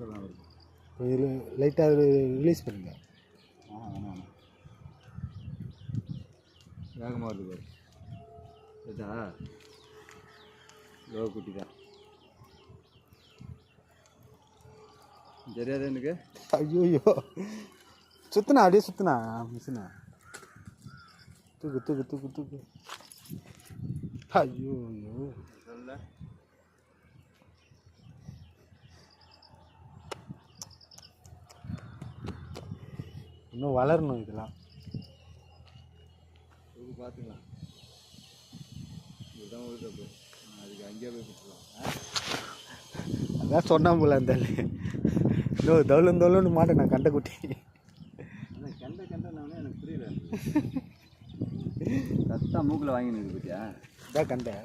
ப்ரெஷர்லாம் வருது. இதில் லைட்டாக ரிலீஸ் பண்ணுங்க. வேணாம் வேகமாக வருது பாரு. இதா லோ குட்டி தான் தெரியாது எனக்கு. ஐயோ சுற்றுனா அப்படியே சுற்றுனா மிஷினா தூக்கு தூக்கு தூக்கு தூக்கு. ஐயோ ஐயோ சொல்ல இன்னும் வளரணும் இதெல்லாம். பார்த்துக்கலாம். இதுதான் ஒரு தப்பு. அதுக்கு அங்கேயே போய் கொடுத்துக்கலாம். அதான் சொன்னா போல அந்த இன்னும் தவுளன்னு மாட்டேன் நான் கண்டை குட்டி. கெண்டை நானே எனக்கு புரியல. கரெக்டாக மூக்கில் வாங்கினது பற்றியா? இதான் கண்டை.